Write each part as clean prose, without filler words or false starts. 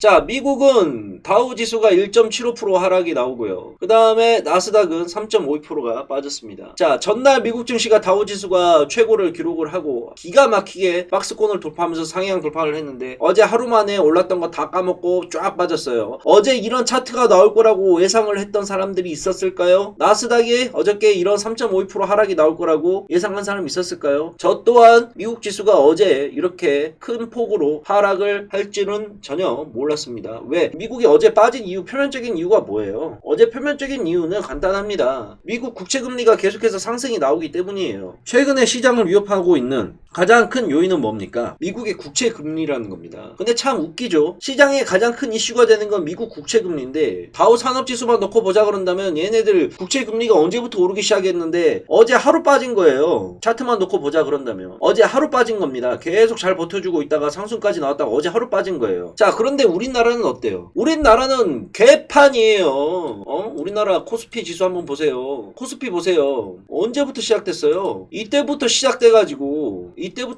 자, 미국은 다우지수가 1.75% 하락이 나오고요. 그 다음에 나스닥은 3.52%가 빠졌습니다. 자, 전날 미국 증시가 다우지수가 최고를 기록을 하고 기가 막히게 박스권을 돌파하면서 상향 돌파를 했는데 어제 하루 만에 올랐던 거 다 까먹고 쫙 빠졌어요. 어제 이런 차트가 나올 거라고 예상을 했던 사람들이 있었을까요? 나스닥이 어저께 이런 3.52% 하락이 나올 거라고 예상한 사람이 있었을까요? 저 또한 미국 지수가 어제 이렇게 큰 폭으로 하락을 할지는 전혀 몰랐습니다. 왜? 미국이 어제 빠진 이유, 표면적인 이유가 뭐예요? 어제 표면적인 이유는 간단합니다. 미국 국채금리가 계속해서 상승이 나오기 때문이에요. 최근에 시장을 위협하고 있는 가장 큰 요인은 뭡니까? 미국의 국채금리라는 겁니다. 근데 참 웃기죠? 시장의 가장 큰 이슈가 되는 건 미국 국채금리인데 다우 산업지수만 놓고 보자 그런다면 얘네들 국채금리가 언제부터 오르기 시작했는데 어제 하루 빠진 거예요. 차트만 놓고 보자 그런다면 어제 하루 빠진 겁니다. 계속 잘 버텨주고 있다가 상승까지 나왔다가 어제 하루 빠진 거예요. 자, 그런데 우리나라는 어때요? 우리나라는 개판이에요. 우리나라 코스피 지수 한번 보세요. 코스피 보세요. 언제부터 시작됐어요? 이때부터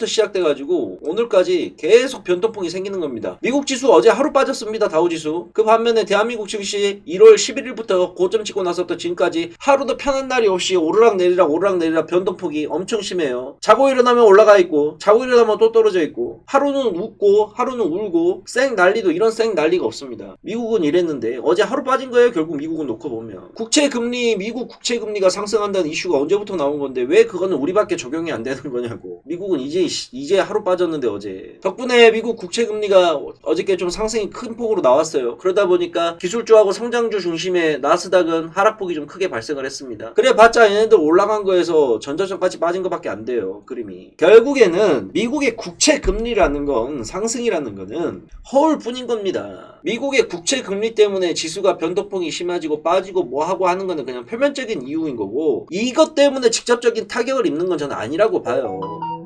시작돼가지고 오늘까지 계속 변동폭이 생기는 겁니다. 미국 지수 어제 하루 빠졌습니다. 다우지수. 그 반면에 대한민국 증시 1월 11일부터 고점 찍고 나서부터 지금까지 하루도 편한 날이 없이 오르락내리락 변동폭이 엄청 심해요. 자고 일어나면 올라가 있고 자고 일어나면 또 떨어져 있고 하루는 웃고 하루는 울고 쌩 난리도 이런 쌩 난리가 없습니다. 미국은 이랬는데 어제 하루 빠진 거예요. 결국 미국은 놓고 보면 국채금리, 미국 국채금리가 상승한다는 이슈가 언제부터 나온 건데 왜 그거는 우리밖에 적용이 안 되는 거냐고. 미국은 이제 하루 빠졌는데 어제 덕분에 미국 국채금리가 어저께 좀 상승이 큰 폭으로 나왔어요. 그러다 보니까 기술주하고 성장주 중심의 나스닥은 하락폭이 좀 크게 발생을 했습니다. 그래 봤자 얘네들 올라간 거에서 전저점까지 빠진 것밖에 안 돼요. 그림이. 결국에는 미국의 국채금리라는 건 상승이라는 거는 허울뿐인 겁니다. 미국의 국채금리 때문에 지수가 변동폭이 심해지고 빠지고 뭐하고 하는 거는 그냥 표면적인 이유인 거고 이것 때문에 직접적인 타격을 입는 건 저는 아니라고 봐요.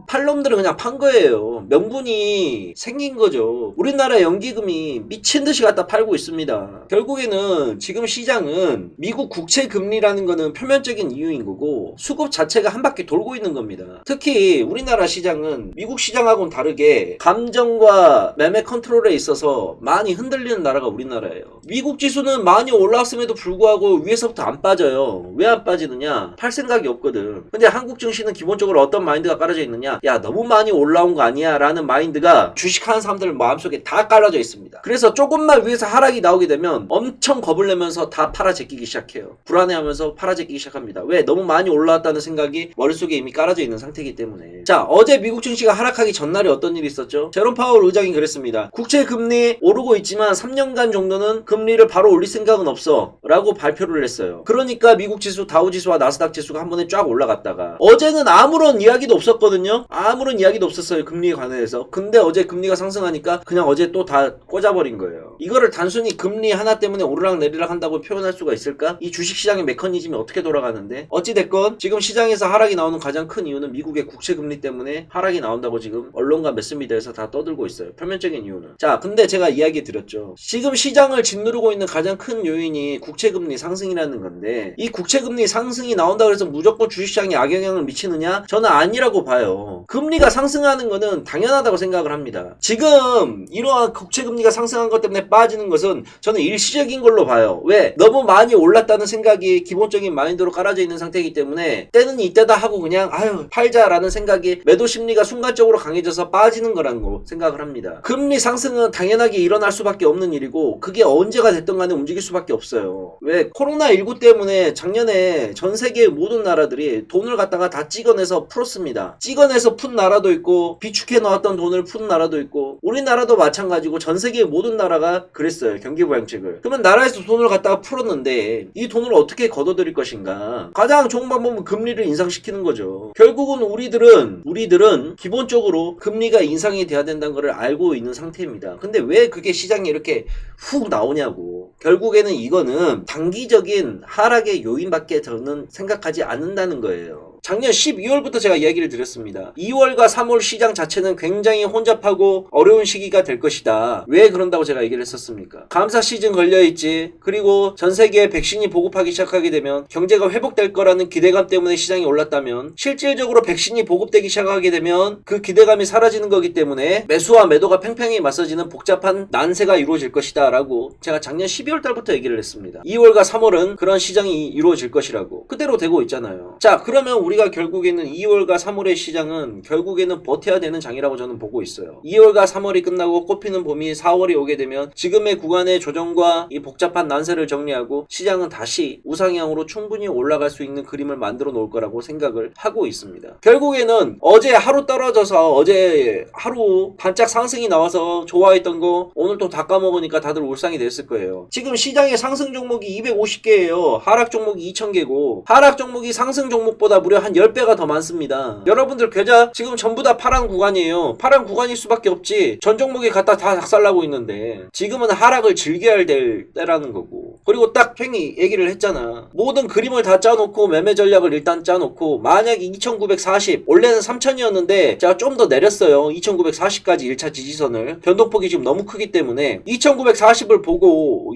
팔놈들은 그냥 판 거예요. 명분이 생긴 거죠. 우리나라 연기금이 미친 듯이 갖다 팔고 있습니다. 결국에는 지금 시장은 미국 국채 금리라는 거는 표면적인 이유인 거고 수급 자체가 한 바퀴 돌고 있는 겁니다. 특히 우리나라 시장은 미국 시장하고는 다르게 감정과 매매 컨트롤에 있어서 많이 흔들리는 나라가 우리나라예요. 미국 지수는 많이 올라왔음에도 불구하고 위에서부터 안 빠져요. 왜 안 빠지느냐? 팔 생각이 없거든. 근데 한국 증시는 기본적으로 어떤 마인드가 깔아져 있느냐? 야, 너무 많이 올라온 거 아니야? 라는 마인드가 주식하는 사람들 마음속에 다 깔아져 있습니다. 그래서 조금만 위에서 하락이 나오게 되면 엄청 겁을 내면서 다 팔아제끼기 시작해요. 불안해하면서 팔아제끼기 시작합니다. 왜? 너무 많이 올라왔다는 생각이 머릿속에 이미 깔아져 있는 상태이기 때문에. 자, 어제 미국 증시가 하락하기 전날에 어떤 일이 있었죠? 제롬 파월 의장이 그랬습니다. 국채 금리 오르고 있지만 3년간 정도는 금리를 바로 올릴 생각은 없어 라고 발표를 했어요. 그러니까 미국 지수, 다우지수와 나스닥 지수가 한 번에 쫙 올라갔다가 어제는 아무런 이야기도 없었거든요. 아무런 이야기도 없었어요. 금리에 관해서. 근데 어제 금리가 상승하니까 그냥 어제 또 다 꽂아버린 거예요. 이거를 단순히 금리 하나 때문에 오르락 내리락 한다고 표현할 수가 있을까? 이 주식시장의 메커니즘이 어떻게 돌아가는데? 어찌됐건 지금 시장에서 하락이 나오는 가장 큰 이유는 미국의 국채금리 때문에 하락이 나온다고 지금 언론과 매스미디어에서 다 떠들고 있어요. 표면적인 이유는. 자, 근데 제가 이야기 드렸죠. 지금 시장을 짓누르고 있는 가장 큰 요인이 국채금리 상승이라는 건데 이 국채금리 상승이 나온다고 해서 무조건 주식시장에 악영향을 미치느냐? 저는 아니라고 봐요. 금리가 상승하는 거는 당연하다고 생각을 합니다. 지금 이러한 국채금리가 상승한 것 때문에 빠지는 것은 저는 일시적인 걸로 봐요. 왜? 너무 많이 올랐다는 생각이 기본적인 마인드로 깔아져 있는 상태이기 때문에 때는 이때다 하고 그냥 아유 팔자라는 생각이 매도 심리가 순간적으로 강해져서 빠지는 거라는 거 생각을 합니다. 금리 상승은 당연하게 일어날 수밖에 없는 일이고 그게 언제가 됐든 간에 움직일 수밖에 없어요. 왜? 코로나19 때문에 작년에 전 세계의 모든 나라들이 돈을 갖다가 다 찍어내서 풀었습니다. 찍어내서 푼 나라도 있고 비축해 놓았던 돈을 푼 나라도 있고 우리나라도 마찬가지고 전 세계의 모든 나라가 그랬어요. 경기부양책을. 그러면 나라에서 돈을 갖다가 풀었는데 이 돈을 어떻게 걷어들일 것인가? 가장 좋은 방법은 금리를 인상시키는 거죠. 결국은 우리들은 기본적으로 금리가 인상이 돼야 된다는 걸 알고 있는 상태입니다. 근데 왜 그게 시장에 이렇게 훅 나오냐고. 결국에는 이거는 단기적인 하락의 요인밖에 저는 생각하지 않는다는 거예요. 작년 12월부터 제가 이야기를 드렸습니다. 2월과 3월 시장 자체는 굉장히 혼잡하고 어려운 시기가 될 것이다. 왜 그런다고 제가 얘기를 했었습니까? 감사 시즌 걸려있지. 그리고 전 세계에 백신이 보급하기 시작하게 되면 경제가 회복될 거라는 기대감 때문에 시장이 올랐다면 실질적으로 백신이 보급되기 시작하게 되면 그 기대감이 사라지는 거기 때문에 매수와 매도가 팽팽히 맞서지는 복잡한 난세가 이루어질 것이다 라고 제가 작년 12월 달부터 얘기를 했습니다. 2월과 3월은 그런 시장이 이루어질 것이라고. 그대로 되고 있잖아요. 자, 그러면 우리가 결국에는 2월과 3월의 시장은 결국에는 버텨야 되는 장이라고 저는 보고 있어요. 2월과 3월이 끝나고 꽃피는 봄이 4월이 오게 되면 지금의 구간의 조정과 이 복잡한 난세를 정리하고 시장은 다시 우상향으로 충분히 올라갈 수 있는 그림을 만들어 놓을 거라고 생각을 하고 있습니다. 결국에는 어제 하루 떨어져서 어제 하루 반짝 상승이 나와서 좋아했던 거 오늘 또 다 까먹으니까 다들 울상이 됐을 거예요. 지금 시장의 상승 종목이 250개예요. 하락 종목이 2000개고 하락 종목이 상승 종목보다 무려 한 10배가 더 많습니다. 여러분들 계좌 지금 전부 다 파란 구간이에요. 파란 구간일 수밖에 없지. 전 종목이 갖다 다 작살나고 있는데 지금은 하락을 즐겨야 될 때라는 거고. 그리고 딱 팽이 얘기를 했잖아. 모든 그림을 다 짜놓고 매매 전략을 일단 짜놓고 만약에 2940 원래는 3000이었는데 제가 좀 더 내렸어요. 2940까지 1차 지지선을. 변동폭이 지금 너무 크기 때문에 2940을 보고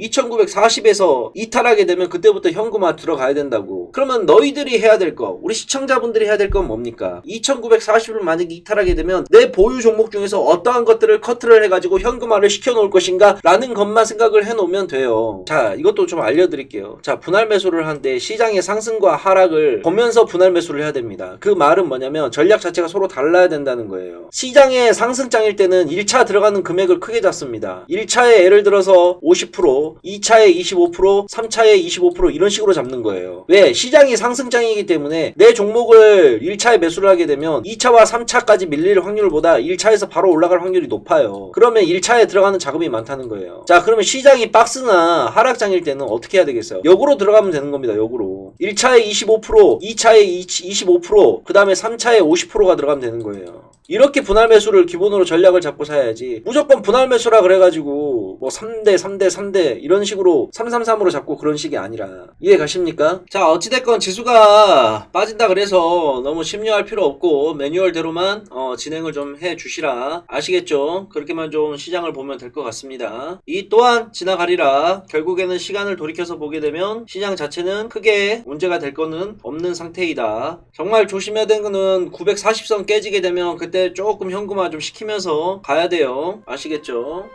2940에서 이탈하게 되면 그때부터 현금화 들어가야 된다고. 그러면 너희들이 해야 될 거, 우리 시청자분들이 해야 될 건 뭡니까? 2940을 만약에 이탈하게 되면 내 보유 종목 중에서 어떠한 것들을 커트를 해가지고 현금화를 시켜놓을 것인가 라는 것만 생각을 해놓으면 돼요. 자, 이것도 좀 알려드릴게요. 자, 분할 매수를 하는데 시장의 상승과 하락을 보면서 분할 매수를 해야 됩니다. 그 말은 뭐냐면 전략 자체가 서로 달라야 된다는 거예요. 시장의 상승장일 때는 1차 들어가는 금액을 크게 잡습니다. 1차에 예를 들어서 50%, 2차에 25%, 3차에 25% 이런 식으로 잡는 거예요. 왜? 시장이 상승장이기 때문에 내 종목을 1차에 매수를 하게 되면 2차와 3차까지 밀릴 확률보다 1차에서 바로 올라갈 확률이 높아요. 그러면 1차에 들어가는 자금이 많다는 거예요. 자, 그러면 시장이 박스나 하락장일 때는 어떻게 해야 되겠어요? 역으로 들어가면 되는 겁니다. 역으로. 1차에 25%, 2차에 25%, 그 다음에 3차에 50%가 들어가면 되는 거예요. 이렇게 분할 매수를 기본으로 전략을 잡고 사야지 무조건 분할 매수라 그래가지고 뭐 3대 3대 3대 이런 식으로 333으로 잡고 그런 식이 아니라. 이해 가십니까? 자, 어찌됐건 지수가 빠진다 그래서 너무 심려할 필요 없고 매뉴얼대로만 진행을 좀 해주시라. 아시겠죠? 그렇게만 좀 시장을 보면 될 것 같습니다. 이 또한 지나가리라. 결국에는 시간을 돌이켜서 보게 되면 시장 자체는 크게 문제가 될 거는 없는 상태이다. 정말 조심해야 되는 거는 940선 깨지게 되면 그때 조금 현금화 좀 시키면서 가야 돼요. 아시겠죠?